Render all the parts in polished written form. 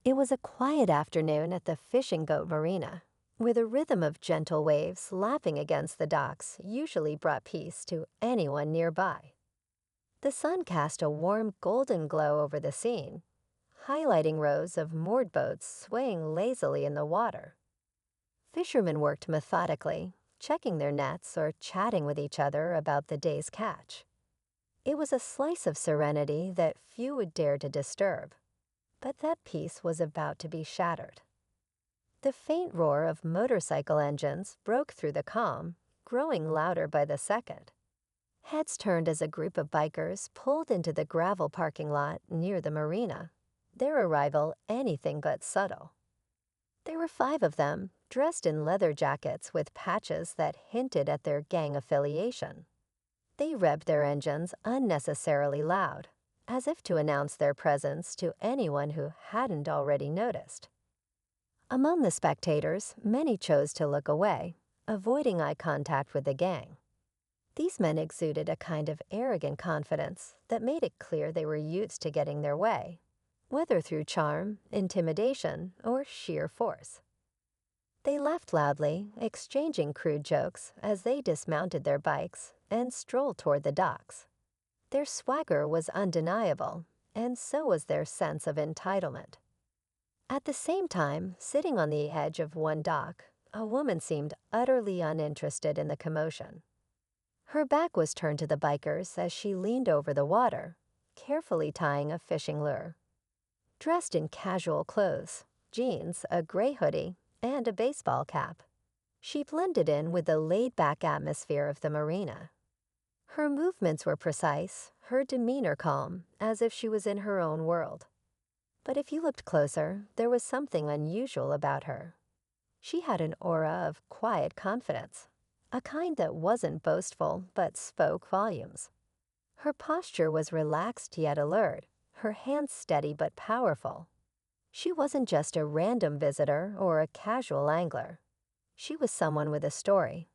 It was a quiet afternoon at the Fishing Boat Marina, where the rhythm of gentle waves lapping against the docks usually brought peace to anyone nearby. The sun cast a warm golden glow over the scene, highlighting rows of moored boats swaying lazily in the water. Fishermen worked methodically, checking their nets or chatting with each other about the day's catch. It was a slice of serenity that few would dare to disturb, but that peace was about to be shattered. The faint roar of motorcycle engines broke through the calm, growing louder by the second. Heads turned as a group of bikers pulled into the gravel parking lot near the marina, their arrival anything but subtle. There were 5 of them, dressed in leather jackets with patches that hinted at their gang affiliation. They revved their engines unnecessarily loud, as if to announce their presence to anyone who hadn't already noticed. Among the spectators, many chose to look away, avoiding eye contact with the gang. These men exuded a kind of arrogant confidence that made it clear they were used to getting their way, whether through charm, intimidation, or sheer force. They laughed loudly, exchanging crude jokes as they dismounted their bikes and strolled toward the docks. Their swagger was undeniable, and so was their sense of entitlement. At the same time, sitting on the edge of one dock, a woman seemed utterly uninterested in the commotion. Her back was turned to the bikers as she leaned over the water, carefully tying a fishing lure. Dressed in casual clothes, jeans, a gray hoodie, and a baseball cap, she blended in with the laid-back atmosphere of the marina. Her movements were precise, her demeanor calm, as if she was in her own world. But if you looked closer, there was something unusual about her. She had an aura of quiet confidence, a kind that wasn't boastful but spoke volumes. Her posture was relaxed yet alert, her hands steady but powerful. She wasn't just a random visitor or a casual angler. She was someone with a story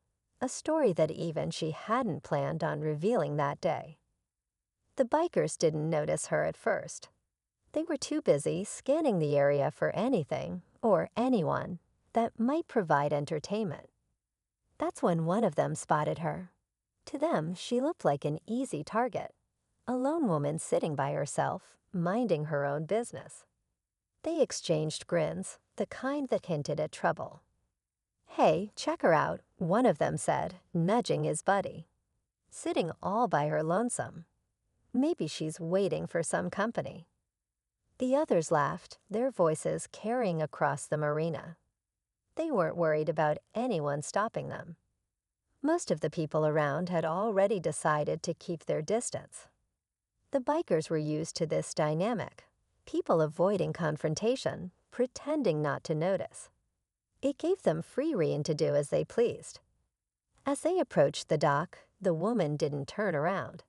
that even she hadn't planned on revealing that day. The bikers didn't notice her at first. They were too busy scanning the area for anything, or anyone, that might provide entertainment. That's when one of them spotted her. To them, she looked like an easy target, a lone woman sitting by herself, minding her own business. They exchanged grins, the kind that hinted at trouble. "Hey, check her out," one of them said, nudging his buddy. "Sitting all by her lonesome. Maybe she's waiting for some company." The others laughed, their voices carrying across the marina. They weren't worried about anyone stopping them. Most of the people around had already decided to keep their distance. The bikers were used to this dynamic, people avoiding confrontation, pretending not to notice. It gave them free rein to do as they pleased. As they approached the dock, the woman didn't turn around.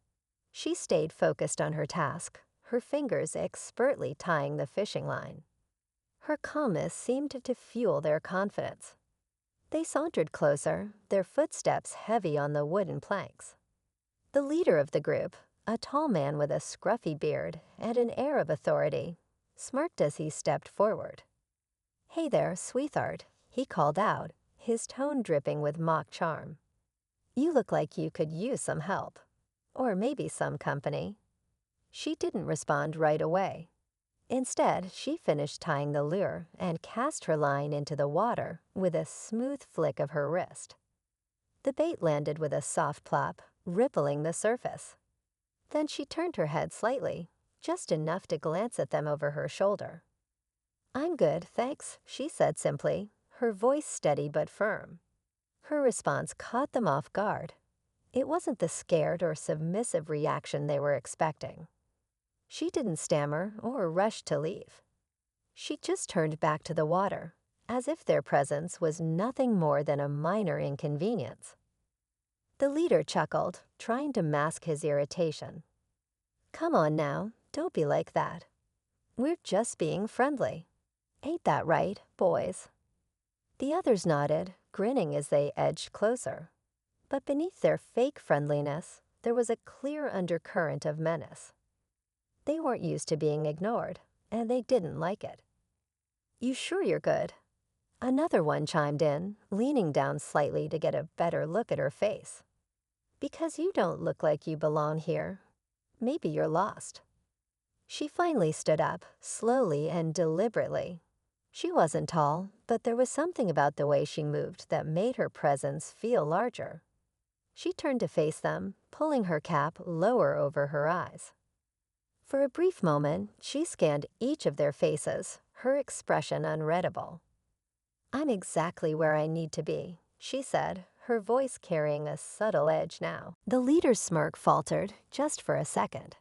She stayed focused on her task, her fingers expertly tying the fishing line. Her calmness seemed to fuel their confidence. They sauntered closer, their footsteps heavy on the wooden planks. The leader of the group, a tall man with a scruffy beard and an air of authority, smirked as he stepped forward. "Hey there, sweetheart," he called out, his tone dripping with mock charm. "You look like you could use some help. Or maybe some company." She didn't respond right away. Instead, she finished tying the lure and cast her line into the water with a smooth flick of her wrist. The bait landed with a soft plop, rippling the surface. Then she turned her head slightly, just enough to glance at them over her shoulder. "I'm good, thanks," she said simply, her voice steady but firm. Her response caught them off guard. It wasn't the scared or submissive reaction they were expecting. She didn't stammer or rush to leave. She just turned back to the water, as if their presence was nothing more than a minor inconvenience. The leader chuckled, trying to mask his irritation. "Come on now, don't be like that. We're just being friendly. Ain't that right, boys?" The others nodded, grinning as they edged closer. But beneath their fake friendliness, there was a clear undercurrent of menace. They weren't used to being ignored, and they didn't like it. You sure you're good? Another one chimed in, leaning down slightly to get a better look at her face. Because you don't look like you belong here. Maybe you're lost. She finally stood up, slowly and deliberately. She wasn't tall, but there was something about the way she moved that made her presence feel larger. She turned to face them, pulling her cap lower over her eyes. For a brief moment, she scanned each of their faces, her expression unreadable. "I'm exactly where I need to be," she said, her voice carrying a subtle edge now. The leader's smirk faltered just for a second.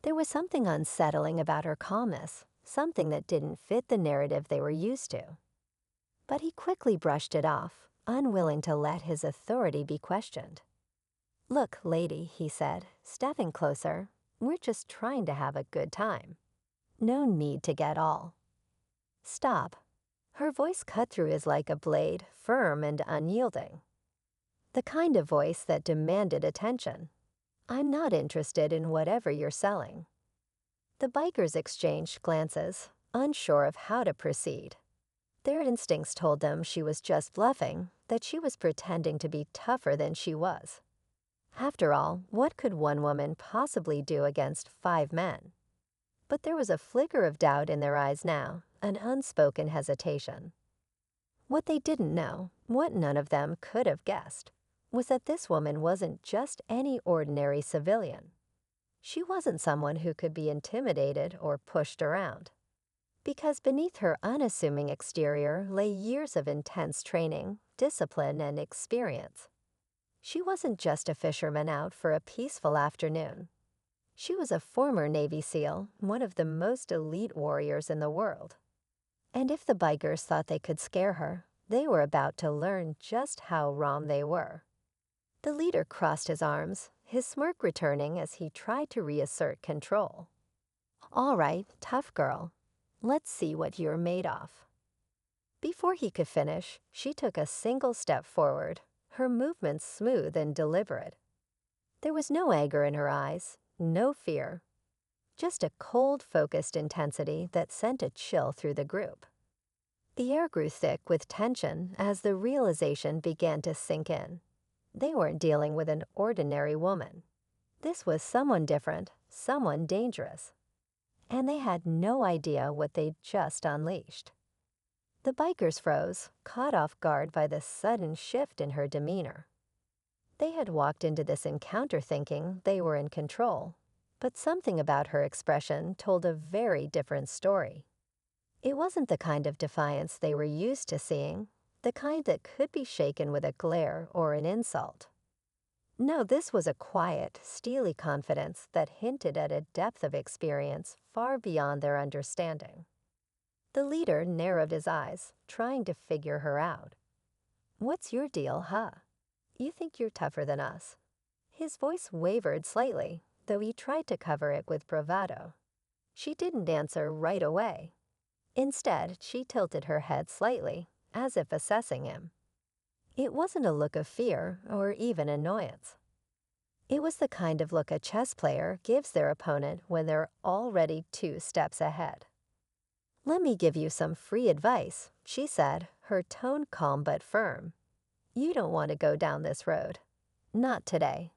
There was something unsettling about her calmness, something that didn't fit the narrative they were used to. But he quickly brushed it off, unwilling to let his authority be questioned. "Look, lady," he said, stepping closer, "we're just trying to have a good time. No need to get all." "Stop." Her voice cut through his like a blade, firm and unyielding. The kind of voice that demanded attention. "I'm not interested in whatever you're selling." The bikers exchanged glances, unsure of how to proceed. Their instincts told them she was just bluffing, that she was pretending to be tougher than she was. After all, what could one woman possibly do against 5 men? But there was a flicker of doubt in their eyes now, an unspoken hesitation. What they didn't know, what none of them could have guessed, was that this woman wasn't just any ordinary civilian. She wasn't someone who could be intimidated or pushed around. Because beneath her unassuming exterior lay years of intense training, discipline, and experience. She wasn't just a fisherman out for a peaceful afternoon. She was a former Navy SEAL, one of the most elite warriors in the world. And if the bikers thought they could scare her, they were about to learn just how wrong they were. The leader crossed his arms, his smirk returning as he tried to reassert control. "All right, tough girl. Let's see what you're made of." Before he could finish, she took a single step forward, her movements smooth and deliberate. There was no anger in her eyes, no fear. Just a cold, focused intensity that sent a chill through the group. The air grew thick with tension as the realization began to sink in. They weren't dealing with an ordinary woman. This was someone different, someone dangerous. And they had no idea what they'd just unleashed. The bikers froze, caught off guard by the sudden shift in her demeanor. They had walked into this encounter thinking they were in control, but something about her expression told a very different story. It wasn't the kind of defiance they were used to seeing, the kind that could be shaken with a glare or an insult. No, this was a quiet, steely confidence that hinted at a depth of experience far beyond their understanding. The leader narrowed his eyes, trying to figure her out. "What's your deal, huh? You think you're tougher than us?" His voice wavered slightly, though he tried to cover it with bravado. She didn't answer right away. Instead, she tilted her head slightly, as if assessing him. It wasn't a look of fear or even annoyance. It was the kind of look a chess player gives their opponent when they're already 2 steps ahead. "Let me give you some free advice," she said, her tone calm but firm. "You don't want to go down this road. Not today."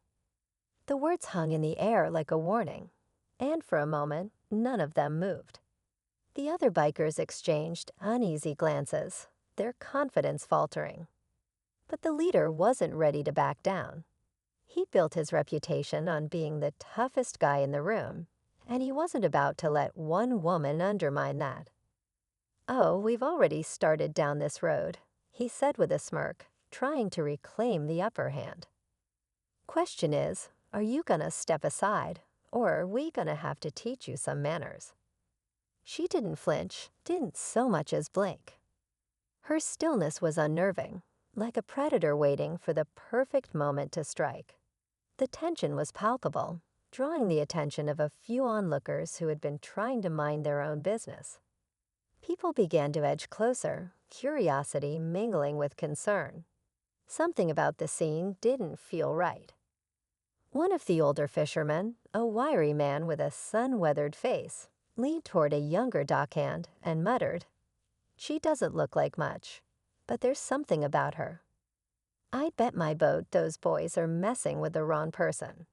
The words hung in the air like a warning, and for a moment, none of them moved. The other bikers exchanged uneasy glances, their confidence faltering. But the leader wasn't ready to back down. He built his reputation on being the toughest guy in the room, and he wasn't about to let one woman undermine that. "Oh, we've already started down this road," he said with a smirk, trying to reclaim the upper hand. "Question is, are you gonna step aside, or are we gonna have to teach you some manners?" She didn't flinch, didn't so much as blink. Her stillness was unnerving, like a predator waiting for the perfect moment to strike. The tension was palpable, drawing the attention of a few onlookers who had been trying to mind their own business. People began to edge closer, curiosity mingling with concern. Something about the scene didn't feel right. One of the older fishermen, a wiry man with a sun-weathered face, leaned toward a younger dockhand and muttered, She doesn't look like much, but there's something about her. I'd bet my boat those boys are messing with the wrong person."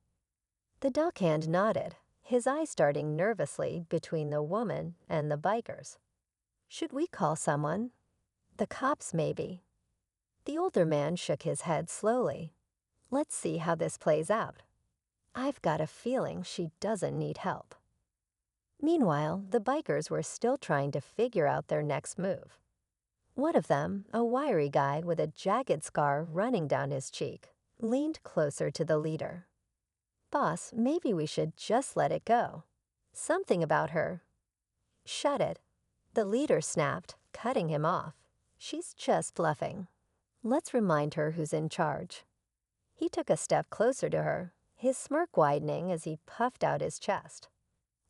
The dockhand nodded, his eyes darting nervously between the woman and the bikers. "Should we call someone? The cops, maybe." The older man shook his head slowly. "Let's see how this plays out. I've got a feeling she doesn't need help." Meanwhile, the bikers were still trying to figure out their next move. One of them, a wiry guy with a jagged scar running down his cheek, leaned closer to the leader. "Boss, maybe we should just let it go. Something about her." "Shut it," the leader snapped, cutting him off. "She's just bluffing. Let's remind her who's in charge." He took a step closer to her, his smirk widening as he puffed out his chest.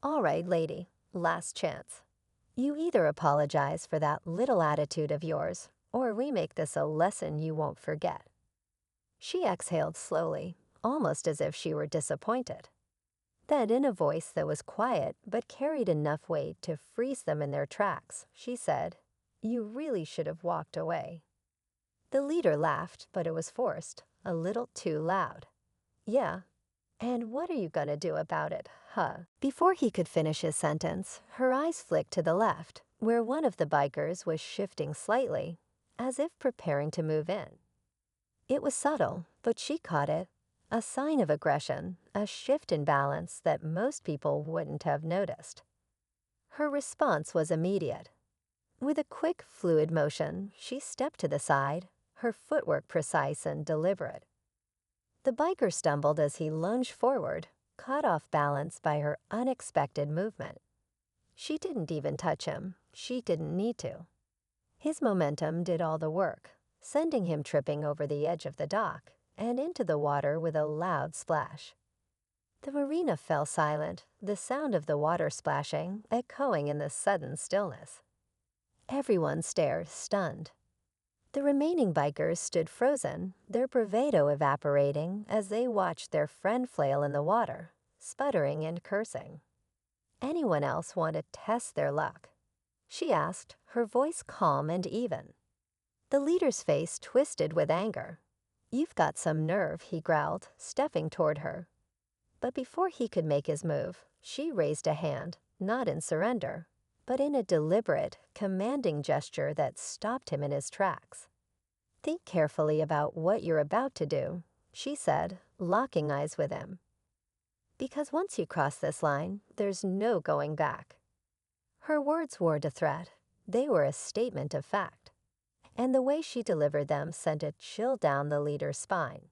"All right, lady, last chance. You either apologize for that little attitude of yours, or we make this a lesson you won't forget." She exhaled slowly, almost as if she were disappointed. Then, in a voice that was quiet but carried enough weight to freeze them in their tracks, she said, "You really should have walked away." The leader laughed, but it was forced, a little too loud. "Yeah. And what are you gonna do about it, huh?" Before he could finish his sentence, her eyes flicked to the left, where one of the bikers was shifting slightly, as if preparing to move in. It was subtle, but she caught it. A sign of aggression, a shift in balance that most people wouldn't have noticed. Her response was immediate. With a quick, fluid motion, she stepped to the side, her footwork precise and deliberate. The biker stumbled as he lunged forward, caught off balance by her unexpected movement. She didn't even touch him. She didn't need to. His momentum did all the work, sending him tripping over the edge of the dock and into the water with a loud splash. The marina fell silent, the sound of the water splashing echoing in the sudden stillness. Everyone stared, stunned. The remaining bikers stood frozen, their bravado evaporating as they watched their friend flail in the water, sputtering and cursing. "Anyone else want to test their luck?" she asked, her voice calm and even. The leader's face twisted with anger. "You've got some nerve," he growled, stepping toward her. But before he could make his move, she raised a hand, not in surrender, but in a deliberate, commanding gesture that stopped him in his tracks. "Think carefully about what you're about to do," she said, locking eyes with him. "Because once you cross this line, there's no going back." Her words weren't a threat. They were a statement of fact. And the way she delivered them sent a chill down the leader's spine.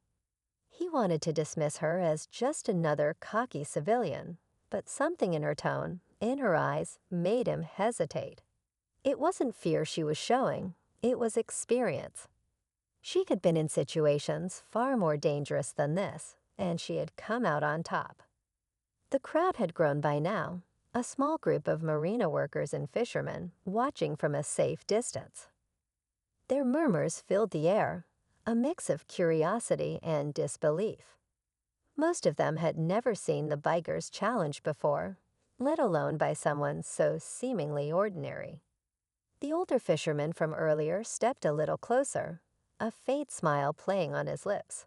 He wanted to dismiss her as just another cocky civilian, but something in her tone, in her eyes, made him hesitate. It wasn't fear she was showing, it was experience. She had been in situations far more dangerous than this, and she had come out on top. The crowd had grown by now, a small group of marina workers and fishermen watching from a safe distance. Their murmurs filled the air, a mix of curiosity and disbelief. Most of them had never seen the bikers challenged before, let alone by someone so seemingly ordinary. The older fisherman from earlier stepped a little closer, a faint smile playing on his lips.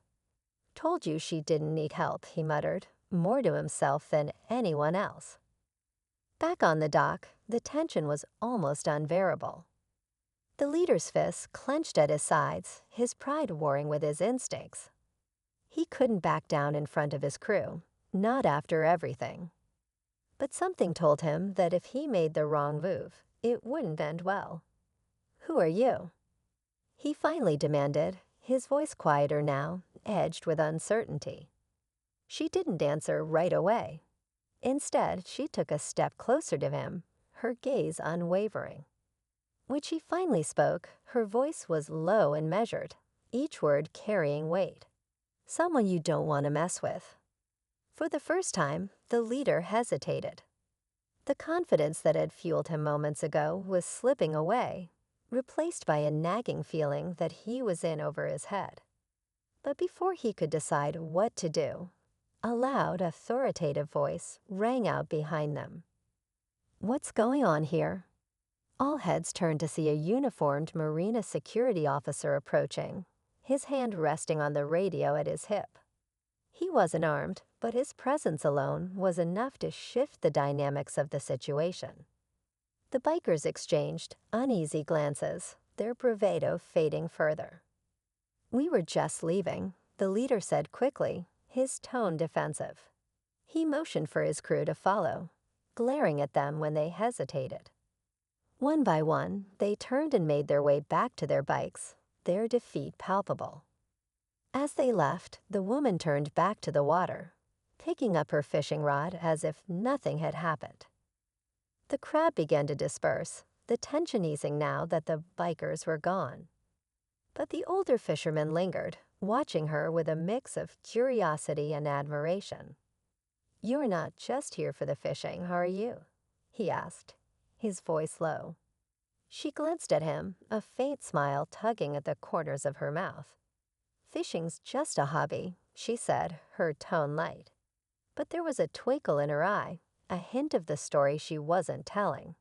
"Told you she didn't need help," he muttered, more to himself than anyone else. Back on the dock, the tension was almost unbearable. The leader's fists clenched at his sides, his pride warring with his instincts. He couldn't back down in front of his crew, not after everything. But something told him that if he made the wrong move, it wouldn't end well. "Who are you?" he finally demanded, his voice quieter now, edged with uncertainty. She didn't answer right away. Instead, she took a step closer to him, her gaze unwavering. When she finally spoke, her voice was low and measured, each word carrying weight. "Someone you don't want to mess with." For the first time, the leader hesitated. The confidence that had fueled him moments ago was slipping away, replaced by a nagging feeling that he was in over his head. But before he could decide what to do, a loud, authoritative voice rang out behind them. "What's going on here?" All heads turned to see a uniformed marina security officer approaching, his hand resting on the radio at his hip. He wasn't armed, but his presence alone was enough to shift the dynamics of the situation. The bikers exchanged uneasy glances, their bravado fading further. "We were just leaving," the leader said quickly, his tone defensive. He motioned for his crew to follow, glaring at them when they hesitated. One by one, they turned and made their way back to their bikes, their defeat palpable. As they left, the woman turned back to the water, picking up her fishing rod as if nothing had happened. The crowd began to disperse, the tension easing now that the bikers were gone. But the older fisherman lingered, watching her with a mix of curiosity and admiration. "You're not just here for the fishing, are you?" he asked, his voice low. She glanced at him, a faint smile tugging at the corners of her mouth. "Fishing's just a hobby," she said, her tone light. But there was a twinkle in her eye, a hint of the story she wasn't telling.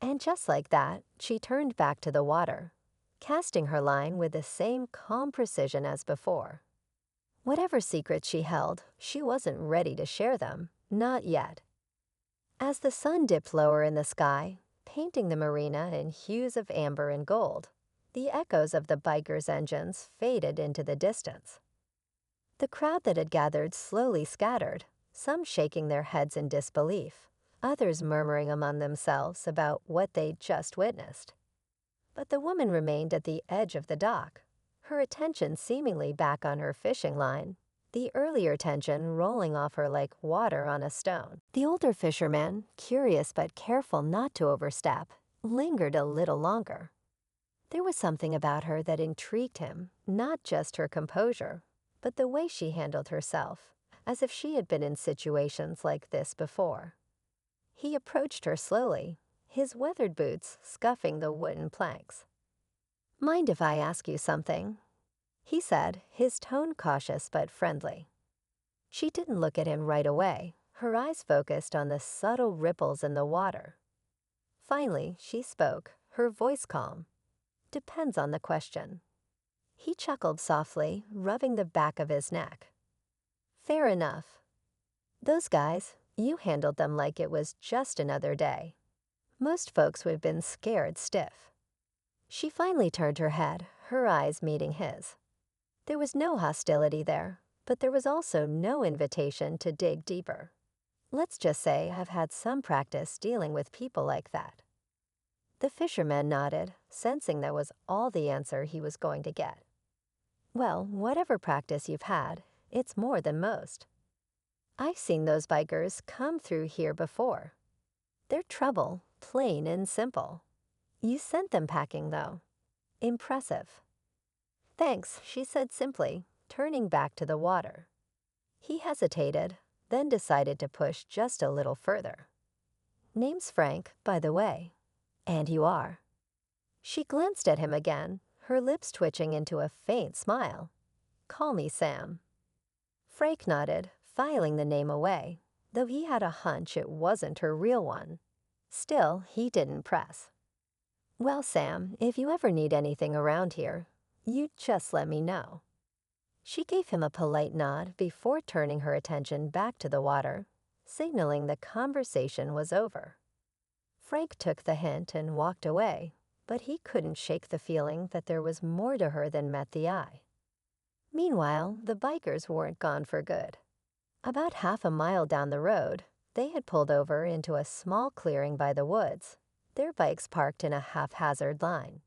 And just like that, she turned back to the water, casting her line with the same calm precision as before. Whatever secrets she held, she wasn't ready to share them, not yet. As the sun dipped lower in the sky, painting the marina in hues of amber and gold, the echoes of the bikers' engines faded into the distance. The crowd that had gathered slowly scattered, some shaking their heads in disbelief, others murmuring among themselves about what they'd just witnessed. But the woman remained at the edge of the dock, her attention seemingly back on her fishing line, the earlier tension rolling off her like water on a stone. The older fisherman, curious but careful not to overstep, lingered a little longer. There was something about her that intrigued him, not just her composure, but the way she handled herself, as if she had been in situations like this before. He approached her slowly, his weathered boots scuffing the wooden planks. "Mind if I ask you something?" he said, his tone cautious but friendly. She didn't look at him right away, her eyes focused on the subtle ripples in the water. Finally, she spoke, her voice calm. "Depends on the question." He chuckled softly, rubbing the back of his neck. "Fair enough. Those guys, you handled them like it was just another day. Most folks would have been scared stiff." She finally turned her head, her eyes meeting his. There was no hostility there, but there was also no invitation to dig deeper. "Let's just say I've had some practice dealing with people like that." The fisherman nodded, sensing that was all the answer he was going to get. "Well, whatever practice you've had, it's more than most. I've seen those bikers come through here before. They're trouble, plain and simple. You sent them packing, though. Impressive." "Thanks," she said simply, turning back to the water. He hesitated, then decided to push just a little further. "Name's Frank, by the way. And you are." She glanced at him again, her lips twitching into a faint smile. "Call me Sam." Frank nodded, filing the name away, though he had a hunch it wasn't her real one. Still, he didn't press. "Well, Sam, if you ever need anything around here, you just let me know." She gave him a polite nod before turning her attention back to the water, signaling the conversation was over. Frank took the hint and walked away, but he couldn't shake the feeling that there was more to her than met the eye. Meanwhile, the bikers weren't gone for good. About half a mile down the road, they had pulled over into a small clearing by the woods, their bikes parked in a haphazard line.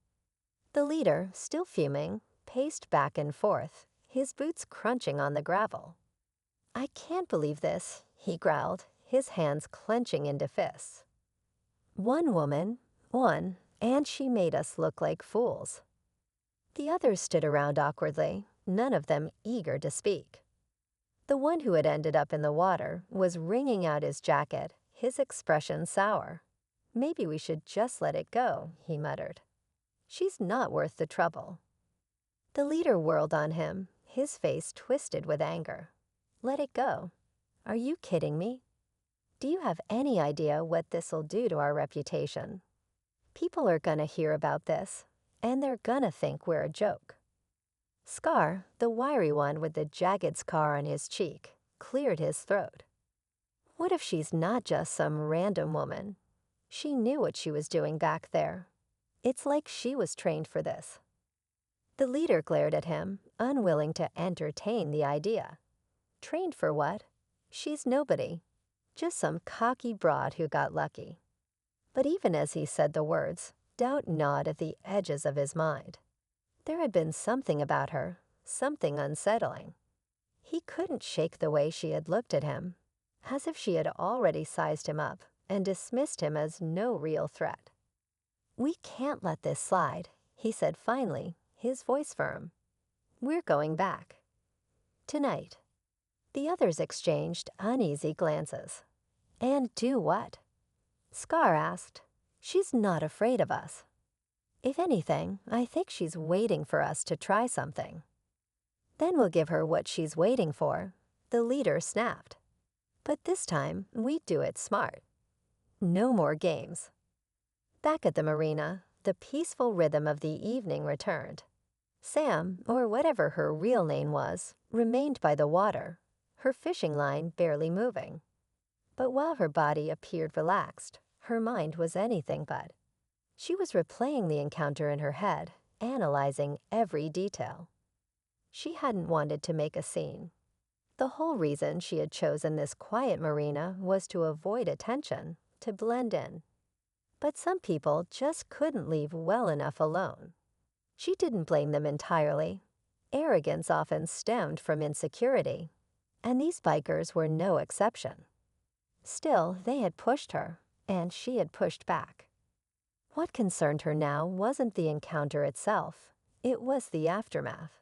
The leader, still fuming, paced back and forth, his boots crunching on the gravel. "I can't believe this," he growled, his hands clenching into fists. "One woman, and she made us look like fools." The others stood around awkwardly, none of them eager to speak. The one who had ended up in the water was wringing out his jacket, his expression sour. "Maybe we should just let it go," he muttered. "She's not worth the trouble." The leader whirled on him, his face twisted with anger. "Let it go? Are you kidding me? Do you have any idea what this'll do to our reputation?" People are gonna hear about this, and they're gonna think we're a joke. Scar, the wiry one with the jagged scar on his cheek, cleared his throat. What if she's not just some random woman? She knew what she was doing back there. It's like she was trained for this. The leader glared at him, unwilling to entertain the idea. Trained for what? She's nobody. Just some cocky broad who got lucky. But even as he said the words, doubt gnawed at the edges of his mind. There had been something about her, something unsettling. He couldn't shake the way she had looked at him, as if she had already sized him up and dismissed him as no real threat. "We can't let this slide," he said finally, his voice firm. "We're going back. Tonight." The others exchanged uneasy glances. "And do what?" Scar asked. "She's not afraid of us. If anything, I think she's waiting for us to try something." "Then we'll give her what she's waiting for," the leader snapped. "But this time, we do it smart. No more games." Back at the marina, the peaceful rhythm of the evening returned. Sam, or whatever her real name was, remained by the water, her fishing line barely moving. But while her body appeared relaxed, her mind was anything but. She was replaying the encounter in her head, analyzing every detail. She hadn't wanted to make a scene. The whole reason she had chosen this quiet marina was to avoid attention, to blend in. But some people just couldn't leave well enough alone. She didn't blame them entirely. Arrogance often stemmed from insecurity, and these bikers were no exception. Still, they had pushed her, and she had pushed back. What concerned her now wasn't the encounter itself, it was the aftermath.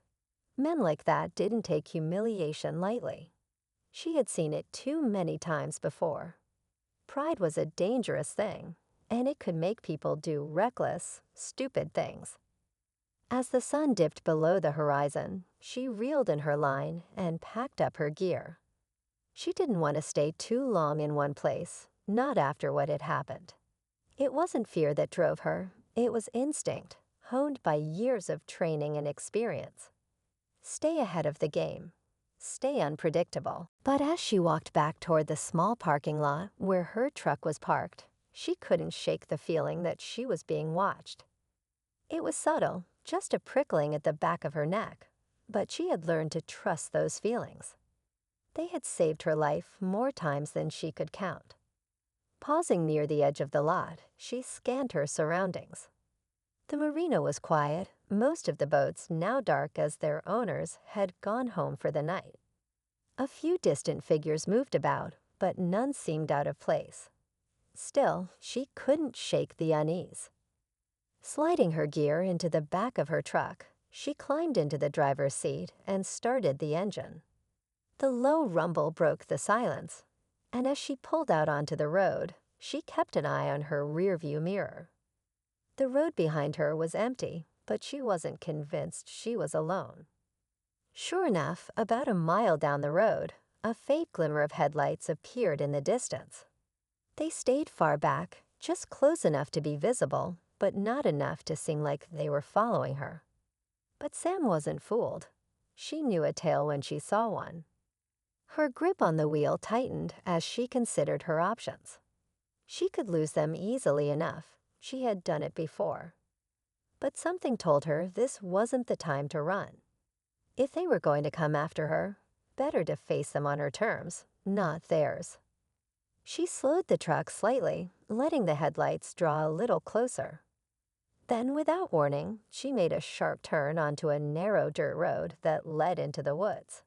Men like that didn't take humiliation lightly. She had seen it too many times before. Pride was a dangerous thing, and it could make people do reckless, stupid things. As the sun dipped below the horizon, she reeled in her line and packed up her gear. She didn't want to stay too long in one place, not after what had happened. It wasn't fear that drove her, it was instinct, honed by years of training and experience. Stay ahead of the game. Stay unpredictable. But as she walked back toward the small parking lot where her truck was parked, she couldn't shake the feeling that she was being watched. It was subtle, just a prickling at the back of her neck, but she had learned to trust those feelings. They had saved her life more times than she could count. Pausing near the edge of the lot, she scanned her surroundings. The marina was quiet, most of the boats, now dark as their owners, had gone home for the night. A few distant figures moved about, but none seemed out of place. Still, she couldn't shake the unease. Sliding her gear into the back of her truck, she climbed into the driver's seat and started the engine. The low rumble broke the silence, and as she pulled out onto the road, she kept an eye on her rearview mirror. The road behind her was empty, but she wasn't convinced she was alone. Sure enough, about a mile down the road, a faint glimmer of headlights appeared in the distance. They stayed far back, just close enough to be visible, but not enough to seem like they were following her. But Sam wasn't fooled. She knew a tail when she saw one. Her grip on the wheel tightened as she considered her options. She could lose them easily enough. She had done it before. But something told her this wasn't the time to run. If they were going to come after her, better to face them on her terms, not theirs. She slowed the truck slightly, letting the headlights draw a little closer. Then, without warning, she made a sharp turn onto a narrow dirt road that led into the woods.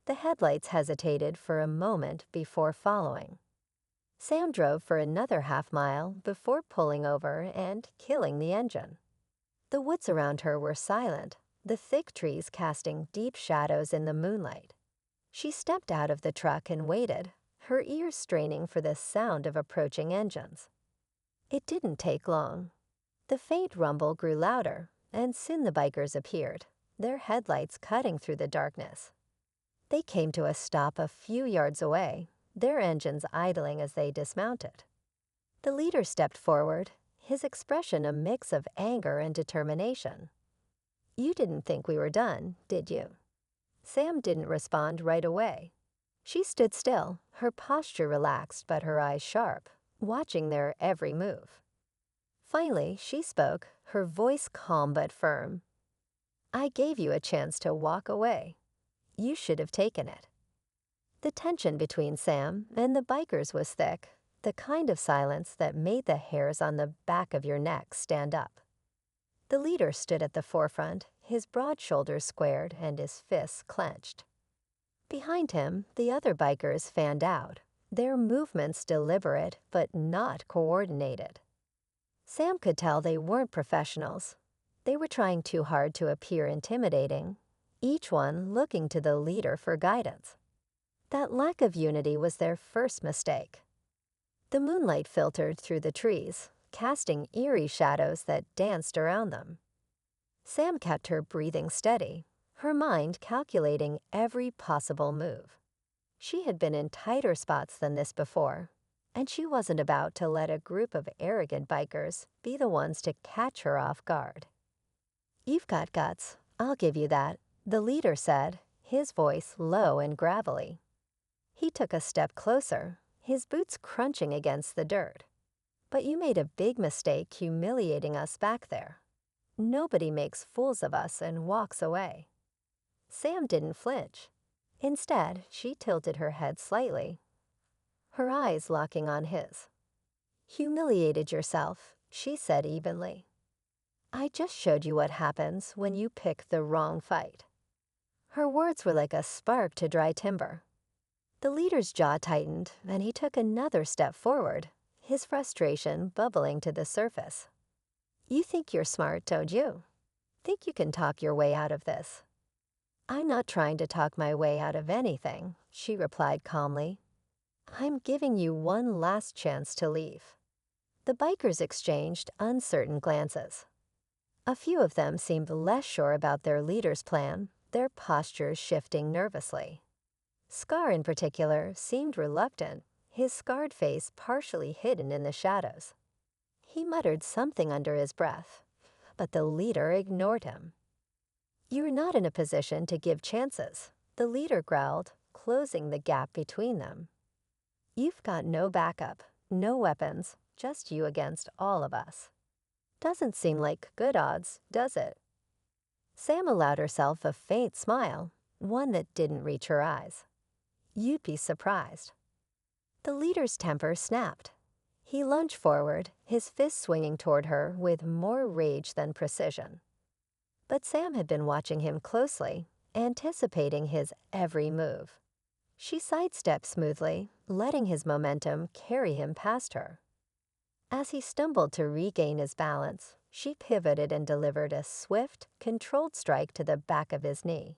The headlights hesitated for a moment before following. Sam drove for another half-mile before pulling over and killing the engine. The woods around her were silent, the thick trees casting deep shadows in the moonlight. She stepped out of the truck and waited, her ears straining for the sound of approaching engines. It didn't take long. The faint rumble grew louder, and soon the bikers appeared, their headlights cutting through the darkness. They came to a stop a few yards away, their engines idling as they dismounted. The leader stepped forward, his expression a mix of anger and determination. "You didn't think we were done, did you?" Sam didn't respond right away. She stood still, her posture relaxed but her eyes sharp, watching their every move. Finally, she spoke, her voice calm but firm. "I gave you a chance to walk away. You should have taken it." The tension between Sam and the bikers was thick, the kind of silence that made the hairs on the back of your neck stand up. The leader stood at the forefront, his broad shoulders squared and his fists clenched. Behind him, the other bikers fanned out, their movements deliberate but not coordinated. Sam could tell they weren't professionals. They were trying too hard to appear intimidating, each one looking to the leader for guidance. That lack of unity was their first mistake. The moonlight filtered through the trees, casting eerie shadows that danced around them. Sam kept her breathing steady, her mind calculating every possible move. She had been in tighter spots than this before, and she wasn't about to let a group of arrogant bikers be the ones to catch her off guard. "You've got guts, I'll give you that," the leader said, his voice low and gravelly. He took a step closer, his boots crunching against the dirt. "But you made a big mistake humiliating us back there. Nobody makes fools of us and walks away." Sam didn't flinch. Instead, she tilted her head slightly, her eyes locking on his. "Humiliated yourself," she said evenly. "I just showed you what happens when you pick the wrong fight." Her words were like a spark to dry timber. The leader's jaw tightened, and he took another step forward, his frustration bubbling to the surface. "You think you're smart, don't you? Think you can talk your way out of this?" "I'm not trying to talk my way out of anything," she replied calmly. "I'm giving you one last chance to leave." The bikers exchanged uncertain glances. A few of them seemed less sure about their leader's plan, their postures shifting nervously. Scar, in particular, seemed reluctant, his scarred face partially hidden in the shadows. He muttered something under his breath, but the leader ignored him. "You're not in a position to give chances," the leader growled, closing the gap between them. "You've got no backup, no weapons, just you against all of us. Doesn't seem like good odds, does it?" Sam allowed herself a faint smile, one that didn't reach her eyes. "You'd be surprised." The leader's temper snapped. He lunged forward, his fist swinging toward her with more rage than precision. But Sam had been watching him closely, anticipating his every move. She sidestepped smoothly, letting his momentum carry him past her. As he stumbled to regain his balance, she pivoted and delivered a swift, controlled strike to the back of his knee.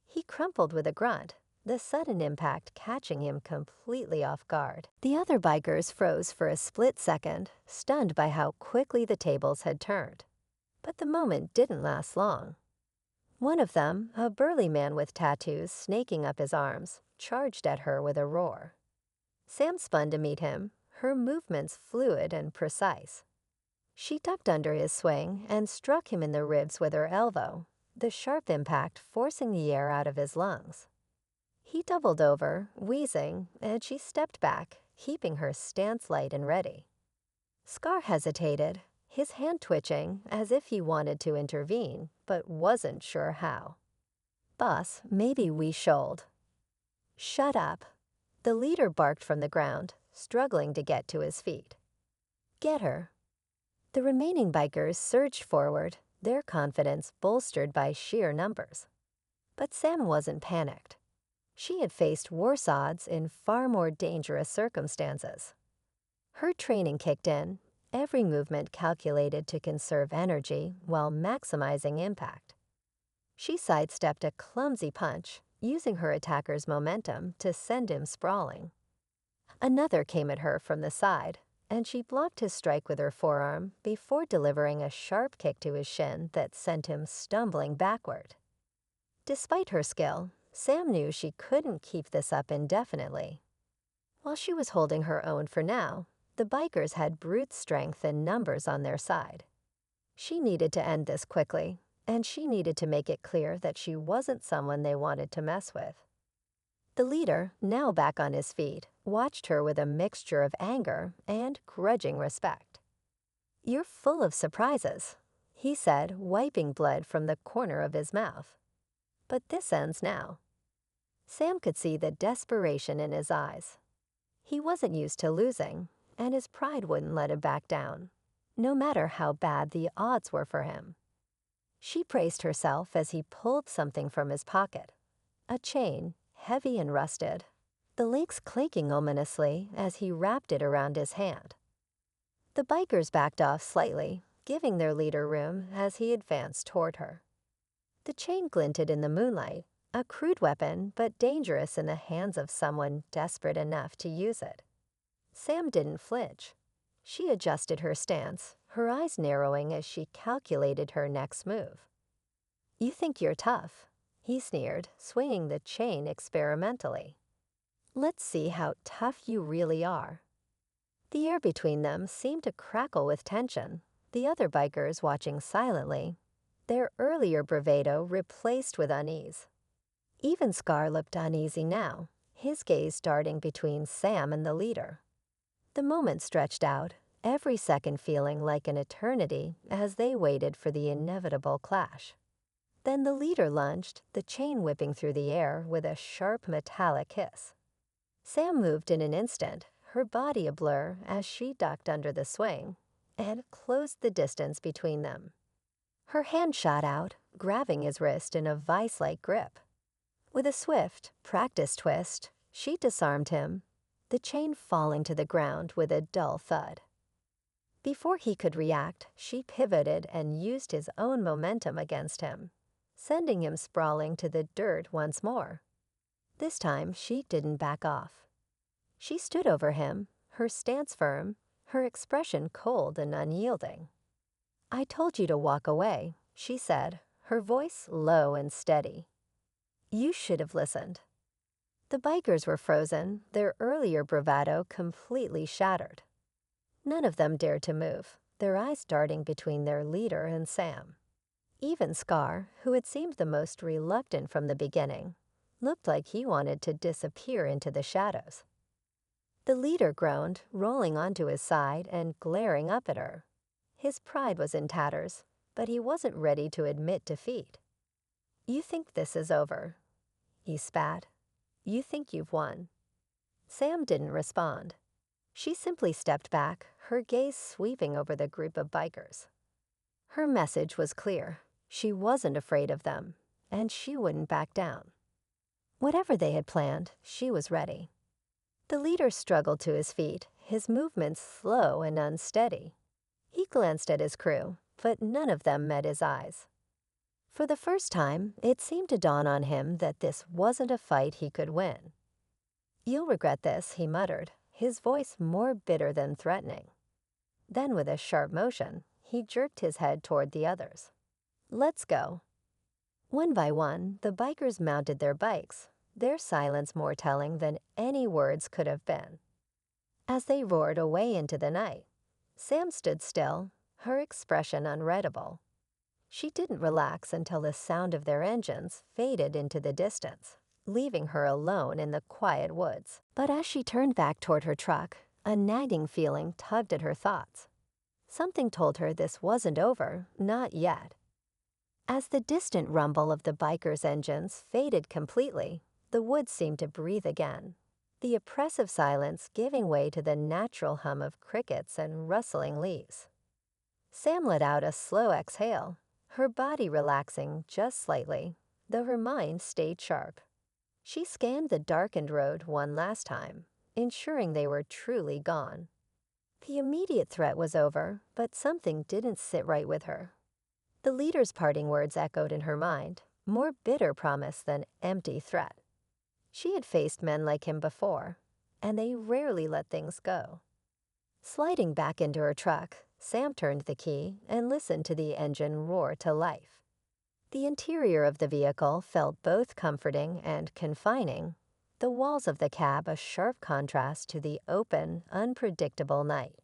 He crumpled with a grunt, the sudden impact catching him completely off guard. The other bikers froze for a split second, stunned by how quickly the tables had turned. But the moment didn't last long. One of them, a burly man with tattoos snaking up his arms, charged at her with a roar. Sam spun to meet him, her movements fluid and precise. She ducked under his swing and struck him in the ribs with her elbow, the sharp impact forcing the air out of his lungs. He doubled over, wheezing, and she stepped back, keeping her stance light and ready. Scar hesitated, his hand twitching as if he wanted to intervene, but wasn't sure how. "Boss, maybe we should." "Shut up." The leader barked from the ground, struggling to get to his feet. "Get her." The remaining bikers surged forward, their confidence bolstered by sheer numbers. But Sam wasn't panicked. She had faced worse odds in far more dangerous circumstances. Her training kicked in, every movement calculated to conserve energy while maximizing impact. She sidestepped a clumsy punch, using her attacker's momentum to send him sprawling. Another came at her from the side, and she blocked his strike with her forearm before delivering a sharp kick to his shin that sent him stumbling backward. Despite her skill, Sam knew she couldn't keep this up indefinitely. While she was holding her own for now, The bikers had brute strength and numbers on their side. She needed to end this quickly, and she needed to make it clear that she wasn't someone they wanted to mess with. The leader, now back on his feet, watched her with a mixture of anger and grudging respect. "You're full of surprises," he said, wiping blood from the corner of his mouth. "But this ends now." Sam could see the desperation in his eyes. He wasn't used to losing, and his pride wouldn't let him back down, no matter how bad the odds were for him. She braced herself as he pulled something from his pocket, a chain, heavy and rusted, the links clinking ominously as he wrapped it around his hand. The bikers backed off slightly, giving their leader room as he advanced toward her. The chain glinted in the moonlight, a crude weapon but dangerous in the hands of someone desperate enough to use it. Sam didn't flinch. She adjusted her stance, her eyes narrowing as she calculated her next move. "You think you're tough," he sneered, swinging the chain experimentally. "Let's see how tough you really are." The air between them seemed to crackle with tension, the other bikers watching silently, their earlier bravado replaced with unease. Even Scar looked uneasy now, his gaze darting between Sam and the leader. The moment stretched out, every second feeling like an eternity as they waited for the inevitable clash. Then the leader lunged, the chain whipping through the air with a sharp metallic hiss. Sam moved in an instant, her body a blur as she ducked under the swing and closed the distance between them. Her hand shot out, grabbing his wrist in a vice-like grip. With a swift, practiced twist, she disarmed him, the chain falling to the ground with a dull thud. Before he could react, she pivoted and used his own momentum against him, sending him sprawling to the dirt once more. This time, she didn't back off. She stood over him, her stance firm, her expression cold and unyielding. "I told you to walk away," she said, her voice low and steady. "You should have listened." The bikers were frozen, their earlier bravado completely shattered. None of them dared to move, their eyes darting between their leader and Sam. Even Scar, who had seemed the most reluctant from the beginning, looked like he wanted to disappear into the shadows. The leader groaned, rolling onto his side and glaring up at her. His pride was in tatters, but he wasn't ready to admit defeat. "You think this is over," he spat. "You think you've won." Sam didn't respond. She simply stepped back, her gaze sweeping over the group of bikers. Her message was clear. She wasn't afraid of them, and she wouldn't back down. Whatever they had planned, she was ready. The leader struggled to his feet, his movements slow and unsteady. He glanced at his crew, but none of them met his eyes. For the first time, it seemed to dawn on him that this wasn't a fight he could win. "You'll regret this," he muttered, his voice more bitter than threatening. Then with a sharp motion, he jerked his head toward the others. "Let's go." One by one, the bikers mounted their bikes, their silence more telling than any words could have been. As they roared away into the night, Sam stood still, her expression unreadable. She didn't relax until the sound of their engines faded into the distance, leaving her alone in the quiet woods. But as she turned back toward her truck, a nagging feeling tugged at her thoughts. Something told her this wasn't over, not yet. As the distant rumble of the bikers' engines faded completely, the woods seemed to breathe again, the oppressive silence giving way to the natural hum of crickets and rustling leaves. Sam let out a slow exhale, her body relaxing just slightly, though her mind stayed sharp. She scanned the darkened road one last time, ensuring they were truly gone. The immediate threat was over, but something didn't sit right with her. The leader's parting words echoed in her mind, more bitter promise than empty threat. She had faced men like him before, and they rarely let things go. Sliding back into her truck, Sam turned the key and listened to the engine roar to life. The interior of the vehicle felt both comforting and confining, the walls of the cab a sharp contrast to the open, unpredictable night.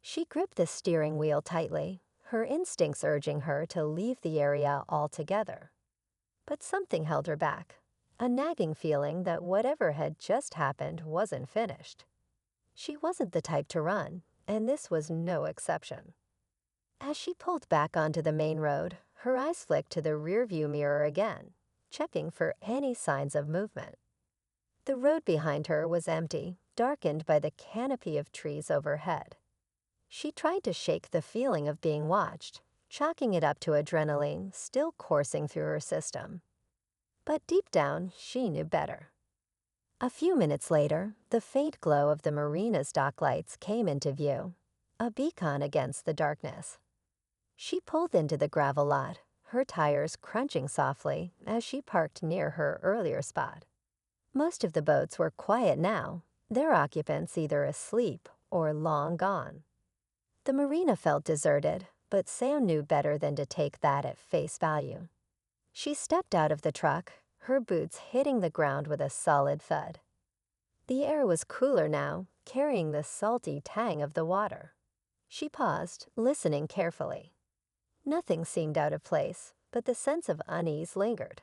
She gripped the steering wheel tightly, her instincts urging her to leave the area altogether. But something held her back, a nagging feeling that whatever had just happened wasn't finished. She wasn't the type to run, and this was no exception. As she pulled back onto the main road, her eyes flicked to the rearview mirror again, checking for any signs of movement. The road behind her was empty, darkened by the canopy of trees overhead. She tried to shake the feeling of being watched, chalking it up to adrenaline still coursing through her system. But deep down, she knew better. A few minutes later, the faint glow of the marina's dock lights came into view, a beacon against the darkness. She pulled into the gravel lot, her tires crunching softly as she parked near her earlier spot. Most of the boats were quiet now, their occupants either asleep or long gone. The marina felt deserted, but Sam knew better than to take that at face value. She stepped out of the truck, her boots hitting the ground with a solid thud. The air was cooler now, carrying the salty tang of the water. She paused, listening carefully. Nothing seemed out of place, but the sense of unease lingered.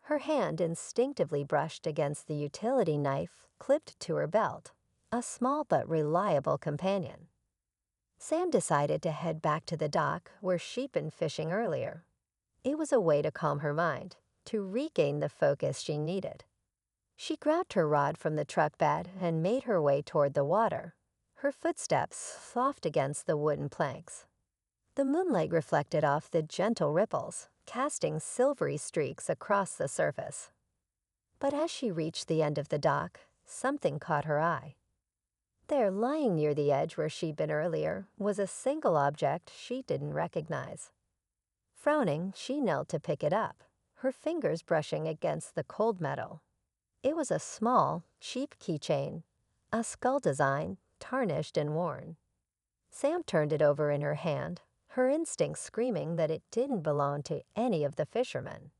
Her hand instinctively brushed against the utility knife clipped to her belt, a small but reliable companion. Sam decided to head back to the dock where she'd been fishing earlier. It was a way to calm her mind, to regain the focus she needed. She grabbed her rod from the truck bed and made her way toward the water, her footsteps soft against the wooden planks. The moonlight reflected off the gentle ripples, casting silvery streaks across the surface. But as she reached the end of the dock, something caught her eye. There, lying near the edge where she'd been earlier, was a single object she didn't recognize. Frowning, she knelt to pick it up, her fingers brushing against the cold metal. It was a small, cheap keychain, a skull design, tarnished and worn. Sam turned it over in her hand, her instincts screaming that it didn't belong to any of the fishermen.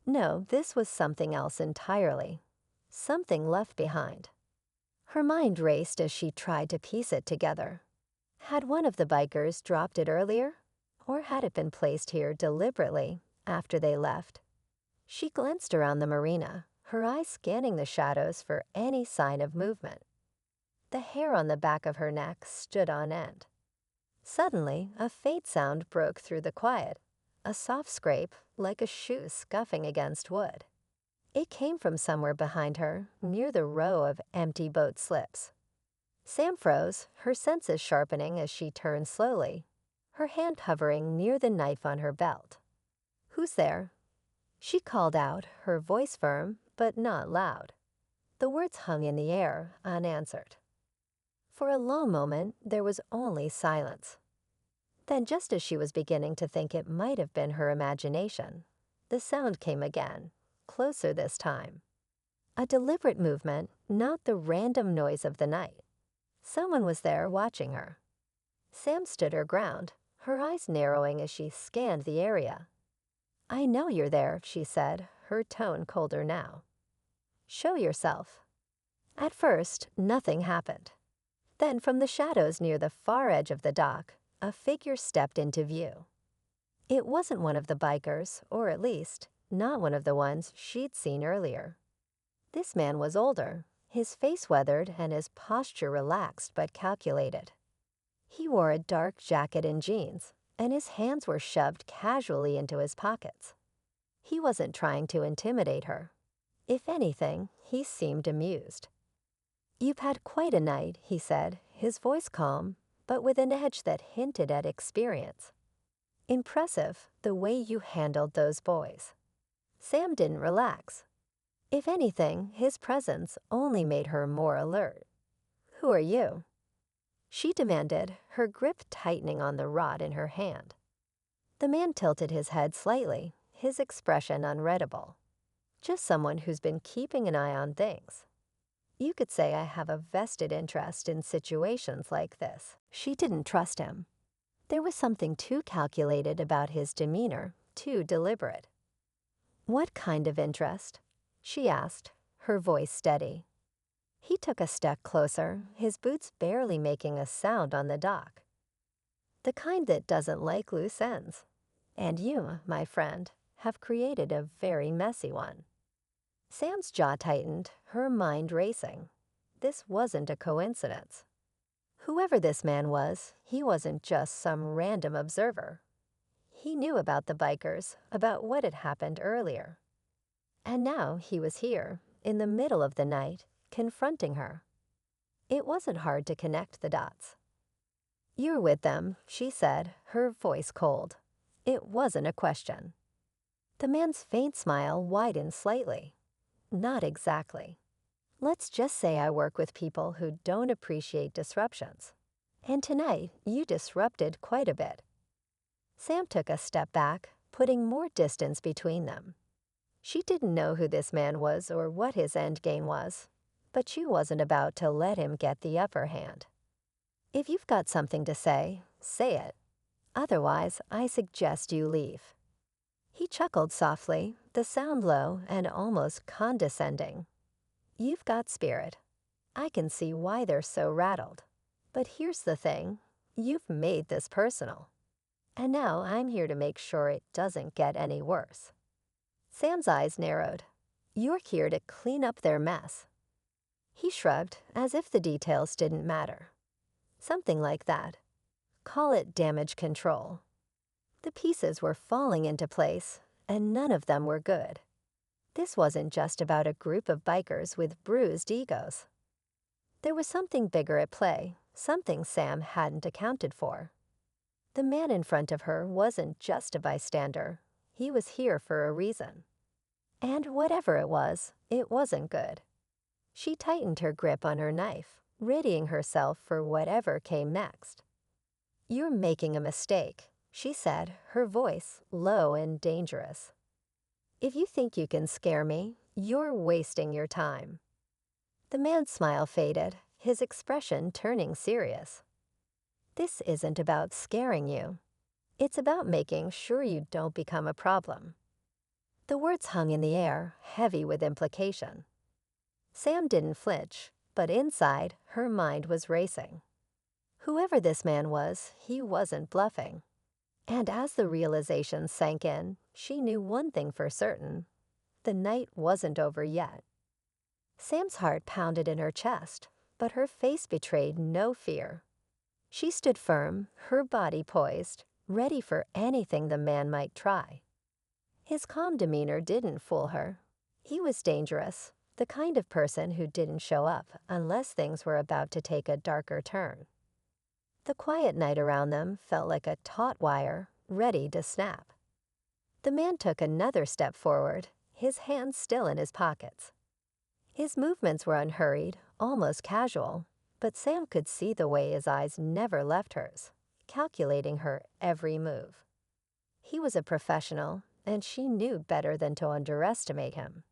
No, this was something else entirely, something left behind. Her mind raced as she tried to piece it together. Had one of the bikers dropped it earlier? Or had it been placed here deliberately after they left? She glanced around the marina, her eyes scanning the shadows for any sign of movement. The hair on the back of her neck stood on end. Suddenly, a faint sound broke through the quiet, a soft scrape like a shoe scuffing against wood. It came from somewhere behind her, near the row of empty boat slips. Sam froze, her senses sharpening as she turned slowly, her hand hovering near the knife on her belt. "Who's there?" She called out, her voice firm, but not loud. The words hung in the air, unanswered. For a long moment, there was only silence. Then, just as she was beginning to think it might have been her imagination, the sound came again, closer this time. A deliberate movement, not the random noise of the night. Someone was there watching her. Sam stood her ground, her eyes narrowing as she scanned the area. "I know you're there," she said, her tone colder now. "Show yourself." At first, nothing happened. Then, from the shadows near the far edge of the dock, a figure stepped into view. It wasn't one of the bikers, or at least, not one of the ones she'd seen earlier. This man was older, his face weathered and his posture relaxed but calculated. He wore a dark jacket and jeans, and his hands were shoved casually into his pockets. He wasn't trying to intimidate her. If anything, he seemed amused. "You've had quite a night," he said, his voice calm, but with an edge that hinted at experience. "Impressive, the way you handled those boys." Sam didn't relax. If anything, his presence only made her more alert. "Who are you?" she demanded, her grip tightening on the rod in her hand. The man tilted his head slightly, his expression unreadable. "Just someone who's been keeping an eye on things." "You could say I have a vested interest in situations like this." She didn't trust him. There was something too calculated about his demeanor, too deliberate. "What kind of interest?" she asked, her voice steady. He took a step closer, his boots barely making a sound on the dock. The kind that doesn't like loose ends. And you, my friend, have created a very messy one. Sam's jaw tightened, her mind racing. This wasn't a coincidence. Whoever this man was, he wasn't just some random observer. He knew about the bikers, about what had happened earlier. And now he was here, in the middle of the night, confronting her. It wasn't hard to connect the dots. "You're with them," she said, her voice cold. It wasn't a question. The man's faint smile widened slightly. "Not exactly. Let's just say I work with people who don't appreciate disruptions. And tonight, you disrupted quite a bit." Sam took a step back, putting more distance between them. She didn't know who this man was or what his end game was, but she wasn't about to let him get the upper hand. "If you've got something to say it. Otherwise, I suggest you leave." He chuckled softly, the sound low and almost condescending. "You've got spirit. I can see why they're so rattled. But here's the thing, you've made this personal. And now I'm here to make sure it doesn't get any worse." Sam's eyes narrowed. "You're here to clean up their mess." He shrugged, as if the details didn't matter. "Something like that. Call it damage control." The pieces were falling into place, and none of them were good. This wasn't just about a group of bikers with bruised egos. There was something bigger at play, something Sam hadn't accounted for. The man in front of her wasn't just a bystander. He was here for a reason. And whatever it wasn't good. She tightened her grip on her knife, readying herself for whatever came next. "You're making a mistake," she said, her voice low and dangerous. "If you think you can scare me, you're wasting your time." The man's smile faded, his expression turning serious. "This isn't about scaring you. It's about making sure you don't become a problem." The words hung in the air, heavy with implication. Sam didn't flinch, but inside, her mind was racing. Whoever this man was, he wasn't bluffing. And as the realization sank in, she knew one thing for certain. The night wasn't over yet. Sam's heart pounded in her chest, but her face betrayed no fear. She stood firm, her body poised, ready for anything the man might try. His calm demeanor didn't fool her. He was dangerous, the kind of person who didn't show up unless things were about to take a darker turn. The quiet night around them felt like a taut wire, ready to snap. The man took another step forward, his hands still in his pockets. His movements were unhurried, almost casual, but Sam could see the way his eyes never left hers, calculating her every move. He was a professional, and she knew better than to underestimate him.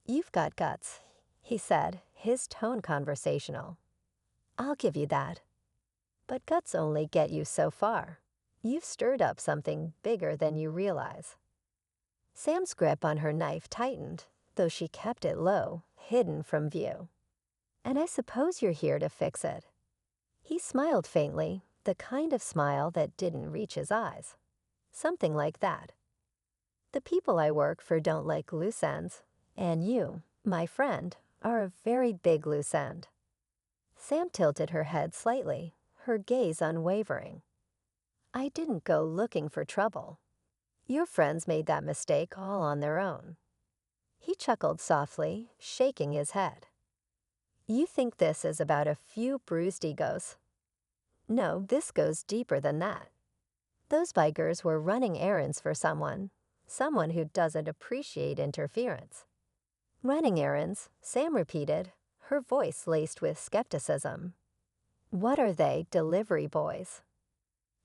"You've got guts," he said, his tone conversational. "I'll give you that. But guts only get you so far. You've stirred up something bigger than you realize." Sam's grip on her knife tightened, though she kept it low, hidden from view. "And I suppose you're here to fix it." He smiled faintly, the kind of smile that didn't reach his eyes. Something like that. "The people I work for don't like loose ends, and you, my friend, are a very big loose end." Sam tilted her head slightly, her gaze unwavering. "I didn't go looking for trouble. Your friends made that mistake all on their own." He chuckled softly, shaking his head. "You think this is about a few bruised egos. No, this goes deeper than that. Those bikers were running errands for someone who doesn't appreciate interference." "Running errands," Sam repeated, her voice laced with skepticism. "What are they, delivery boys?"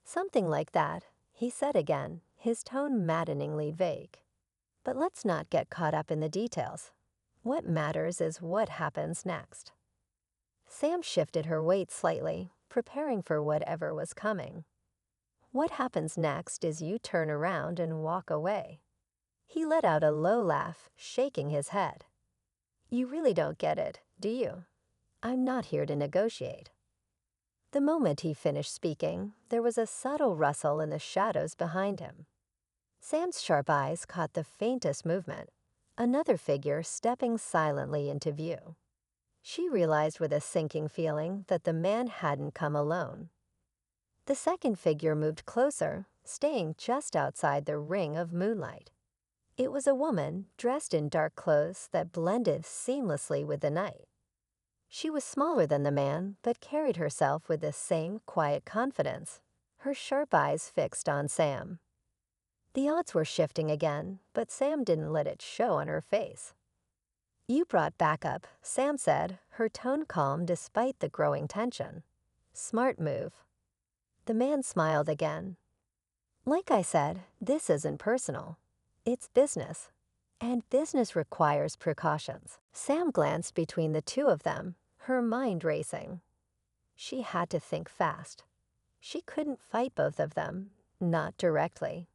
"Something like that," he said again, his tone maddeningly vague. "But let's not get caught up in the details. What matters is what happens next." Sam shifted her weight slightly, preparing for whatever was coming. "What happens next is you turn around and walk away." He let out a low laugh, shaking his head. You really don't get it, do you? I'm not here to negotiate." The moment he finished speaking, there was a subtle rustle in the shadows behind him. Sam's sharp eyes caught the faintest movement, another figure stepping silently into view. She realized with a sinking feeling that the man hadn't come alone. The second figure moved closer, staying just outside the ring of moonlight. It was a woman dressed in dark clothes that blended seamlessly with the night. She was smaller than the man, but carried herself with the same quiet confidence, her sharp eyes fixed on Sam. The odds were shifting again, but Sam didn't let it show on her face. "You brought backup," Sam said, her tone calm despite the growing tension. "Smart move." The man smiled again. "Like I said, this isn't personal. It's business. And business requires precautions." Sam glanced between the two of them, her mind racing. She had to think fast. She couldn't fight both of them, not directly.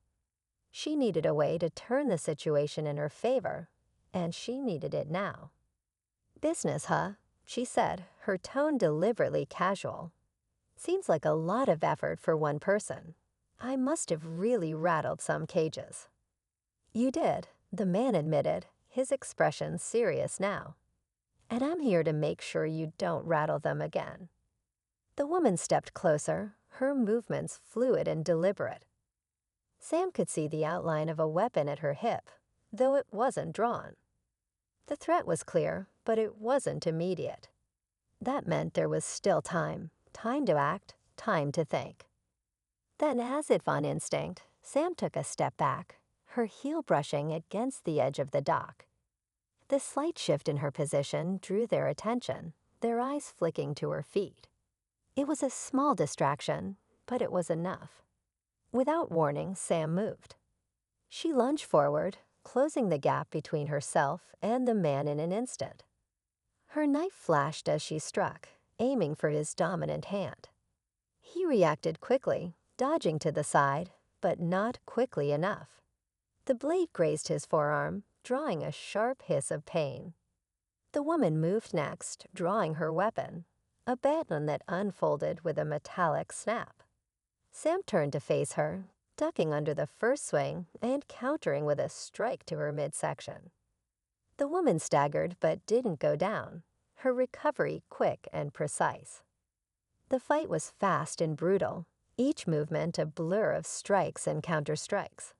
She needed a way to turn the situation in her favor, and she needed it now. "Business, huh?" she said, her tone deliberately casual. "Seems like a lot of effort for one person. I must have really rattled some cages." "You did," the man admitted, his expression serious now. "And I'm here to make sure you don't rattle them again." The woman stepped closer, her movements fluid and deliberate. Sam could see the outline of a weapon at her hip, though it wasn't drawn. The threat was clear, but it wasn't immediate. That meant there was still time to act, time to think. Then, as if on instinct, Sam took a step back, her heel brushing against the edge of the dock. The slight shift in her position drew their attention, their eyes flicking to her feet. It was a small distraction, but it was enough. Without warning, Sam moved. She lunged forward, closing the gap between herself and the man in an instant. Her knife flashed as she struck, aiming for his dominant hand. He reacted quickly, dodging to the side, but not quickly enough. The blade grazed his forearm, drawing a sharp hiss of pain. The woman moved next, drawing her weapon, a baton that unfolded with a metallic snap. Sam turned to face her, ducking under the first swing and countering with a strike to her midsection. The woman staggered but didn't go down, her recovery quick and precise. The fight was fast and brutal, each movement a blur of strikes and counter-strikes.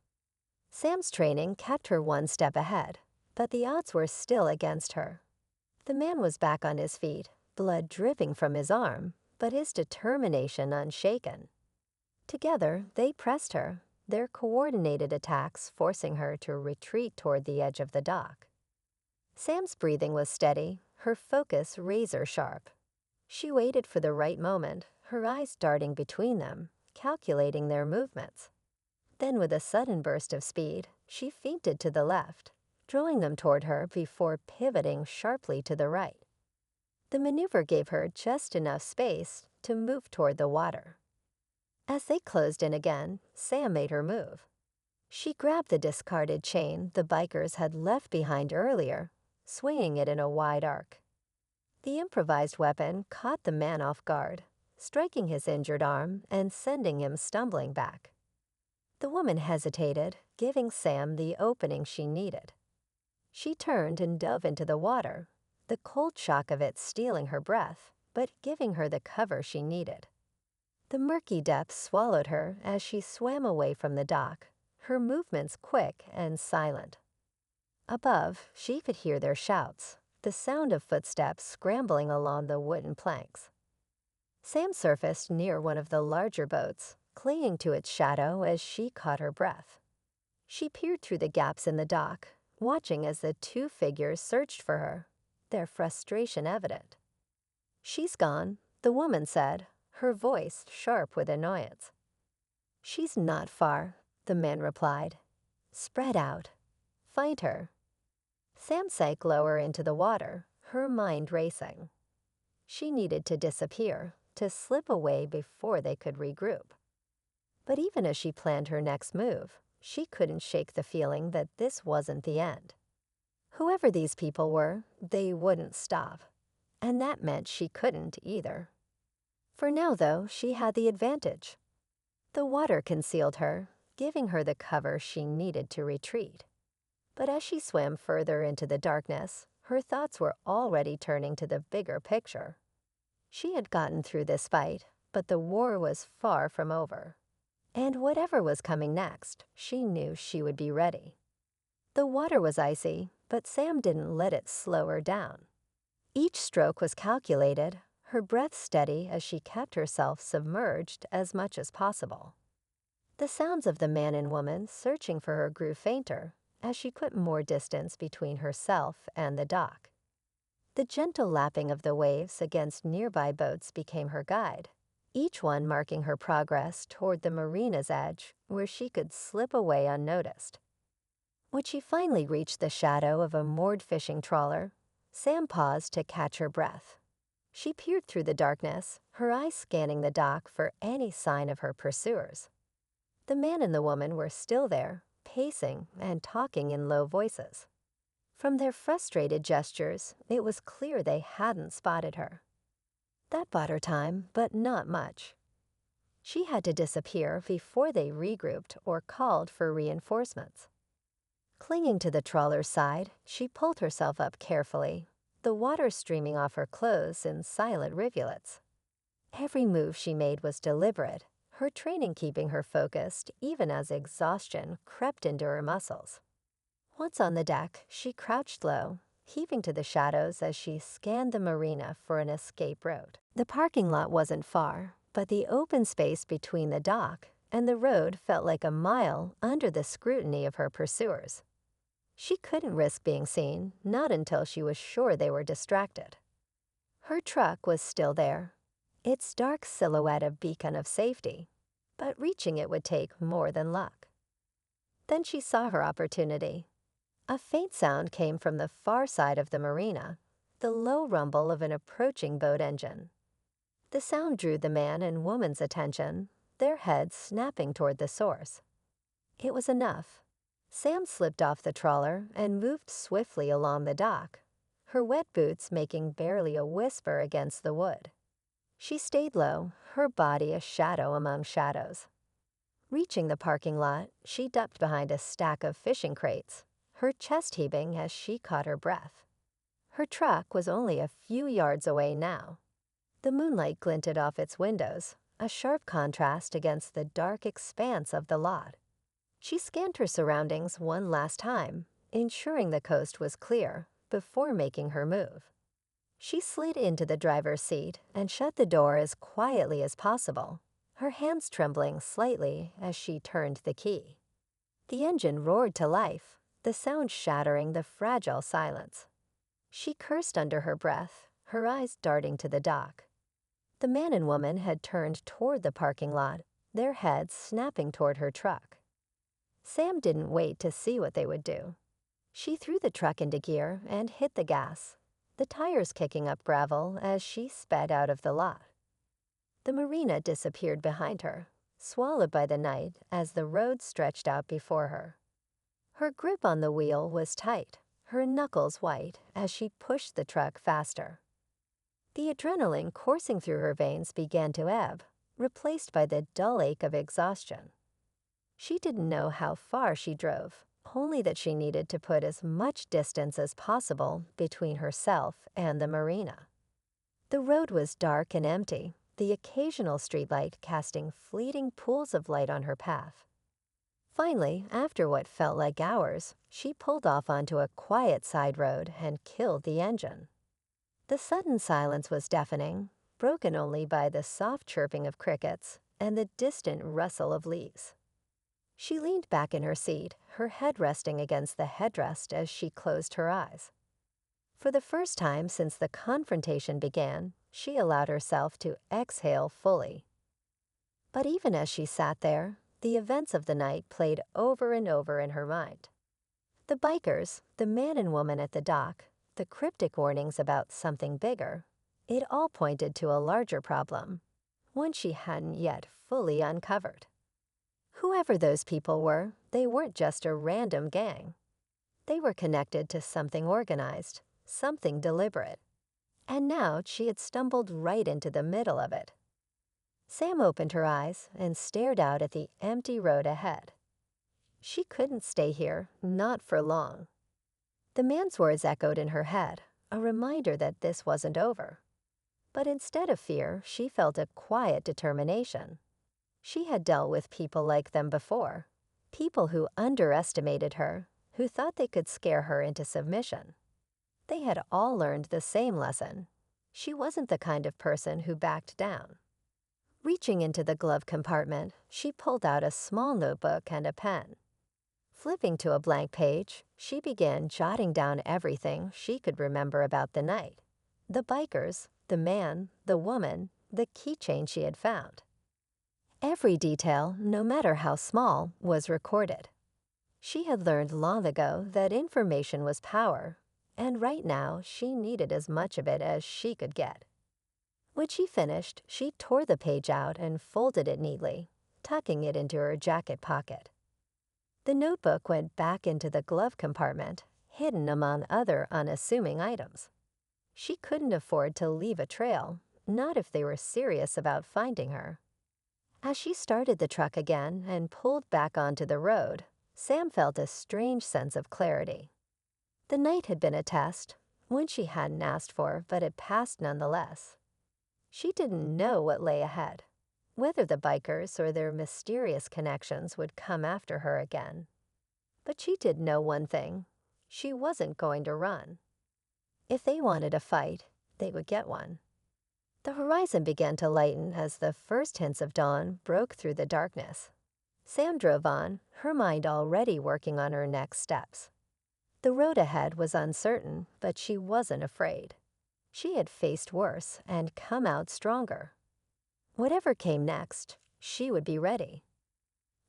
Sam's training kept her one step ahead, but the odds were still against her. The man was back on his feet, blood dripping from his arm, but his determination unshaken. Together, they pressed her, their coordinated attacks forcing her to retreat toward the edge of the dock. Sam's breathing was steady, her focus razor-sharp. She waited for the right moment, her eyes darting between them, calculating their movements. Then, with a sudden burst of speed, she feinted to the left, drawing them toward her before pivoting sharply to the right. The maneuver gave her just enough space to move toward the water. As they closed in again, Sam made her move. She grabbed the discarded chain the bikers had left behind earlier, swinging it in a wide arc. The improvised weapon caught the man off guard, striking his injured arm and sending him stumbling back. The woman hesitated, giving Sam the opening she needed. She turned and dove into the water, the cold shock of it stealing her breath, but giving her the cover she needed. The murky depths swallowed her as she swam away from the dock, her movements quick and silent. Above, she could hear their shouts, the sound of footsteps scrambling along the wooden planks. Sam surfaced near one of the larger boats, clinging to its shadow as she caught her breath. She peered through the gaps in the dock, watching as the two figures searched for her, their frustration evident. "She's gone," the woman said, her voice sharp with annoyance. "She's not far," the man replied. "Spread out. Find her." Sam sank lower into the water, her mind racing. She needed to disappear, to slip away before they could regroup. But even as she planned her next move, she couldn't shake the feeling that this wasn't the end. Whoever these people were, they wouldn't stop. And that meant she couldn't either. For now, though, she had the advantage. The water concealed her, giving her the cover she needed to retreat. But as she swam further into the darkness, her thoughts were already turning to the bigger picture. She had gotten through this fight, but the war was far from over. And whatever was coming next, she knew she would be ready. The water was icy, but Sam didn't let it slow her down. Each stroke was calculated, her breath steady as she kept herself submerged as much as possible. The sounds of the man and woman searching for her grew fainter as she put more distance between herself and the dock. The gentle lapping of the waves against nearby boats became her guide, each one marking her progress toward the marina's edge where she could slip away unnoticed. When she finally reached the shadow of a moored fishing trawler, Sam paused to catch her breath. She peered through the darkness, her eyes scanning the dock for any sign of her pursuers. The man and the woman were still there, pacing and talking in low voices. From their frustrated gestures, it was clear they hadn't spotted her. That bought her time, but not much. She had to disappear before they regrouped or called for reinforcements. Clinging to the trawler's side, she pulled herself up carefully, the water streaming off her clothes in silent rivulets. Every move she made was deliberate, her training keeping her focused even as exhaustion crept into her muscles. Once on the deck, she crouched low, heaving to the shadows as she scanned the marina for an escape route. The parking lot wasn't far, but the open space between the dock and the road felt like a mile under the scrutiny of her pursuers. She couldn't risk being seen, not until she was sure they were distracted. Her truck was still there, its dark silhouette a beacon of safety, but reaching it would take more than luck. Then she saw her opportunity. A faint sound came from the far side of the marina, the low rumble of an approaching boat engine. The sound drew the man and woman's attention, their heads snapping toward the source. It was enough. Sam slipped off the trawler and moved swiftly along the dock, her wet boots making barely a whisper against the wood. She stayed low, her body a shadow among shadows. Reaching the parking lot, she ducked behind a stack of fishing crates, her chest heaving as she caught her breath. Her truck was only a few yards away now. The moonlight glinted off its windows, a sharp contrast against the dark expanse of the lot. She scanned her surroundings one last time, ensuring the coast was clear before making her move. She slid into the driver's seat and shut the door as quietly as possible, her hands trembling slightly as she turned the key. The engine roared to life, the sound shattering the fragile silence. She cursed under her breath, her eyes darting to the dock. The man and woman had turned toward the parking lot, their heads snapping toward her truck. Sam didn't wait to see what they would do. She threw the truck into gear and hit the gas, the tires kicking up gravel as she sped out of the lot. The marina disappeared behind her, swallowed by the night as the road stretched out before her. Her grip on the wheel was tight, her knuckles white as she pushed the truck faster. The adrenaline coursing through her veins began to ebb, replaced by the dull ache of exhaustion. She didn't know how far she drove, only that she needed to put as much distance as possible between herself and the marina. The road was dark and empty, the occasional streetlight casting fleeting pools of light on her path. Finally, after what felt like hours, she pulled off onto a quiet side road and killed the engine. The sudden silence was deafening, broken only by the soft chirping of crickets and the distant rustle of leaves. She leaned back in her seat, her head resting against the headrest as she closed her eyes. For the first time since the confrontation began, she allowed herself to exhale fully. But even as she sat there, the events of the night played over and over in her mind. The bikers, the man and woman at the dock, the cryptic warnings about something bigger, it all pointed to a larger problem, one she hadn't yet fully uncovered. Whoever those people were, they weren't just a random gang. They were connected to something organized, something deliberate. And now she had stumbled right into the middle of it. Sam opened her eyes and stared out at the empty road ahead. She couldn't stay here, not for long. The man's words echoed in her head, a reminder that this wasn't over. But instead of fear, she felt a quiet determination. She had dealt with people like them before, people who underestimated her, who thought they could scare her into submission. They had all learned the same lesson. She wasn't the kind of person who backed down. Reaching into the glove compartment, she pulled out a small notebook and a pen. Flipping to a blank page, she began jotting down everything she could remember about the night. The bikers, the man, the woman, the keychain she had found. Every detail, no matter how small, was recorded. She had learned long ago that information was power, and right now she needed as much of it as she could get. When she finished, she tore the page out and folded it neatly, tucking it into her jacket pocket. The notebook went back into the glove compartment, hidden among other unassuming items. She couldn't afford to leave a trail, not if they were serious about finding her. As she started the truck again and pulled back onto the road, Sam felt a strange sense of clarity. The night had been a test, one she hadn't asked for, but had passed nonetheless. She didn't know what lay ahead, whether the bikers or their mysterious connections would come after her again. But she did know one thing: she wasn't going to run. If they wanted a fight, they would get one. The horizon began to lighten as the first hints of dawn broke through the darkness. Sam drove on, her mind already working on her next steps. The road ahead was uncertain, but she wasn't afraid. She had faced worse and come out stronger. Whatever came next, she would be ready.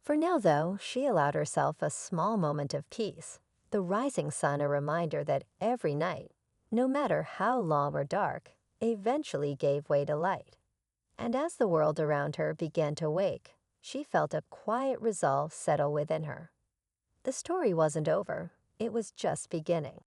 For now, though, she allowed herself a small moment of peace, the rising sun a reminder that every night, no matter how long or dark, eventually gave way to light. And as the world around her began to wake, she felt a quiet resolve settle within her. The story wasn't over, it was just beginning.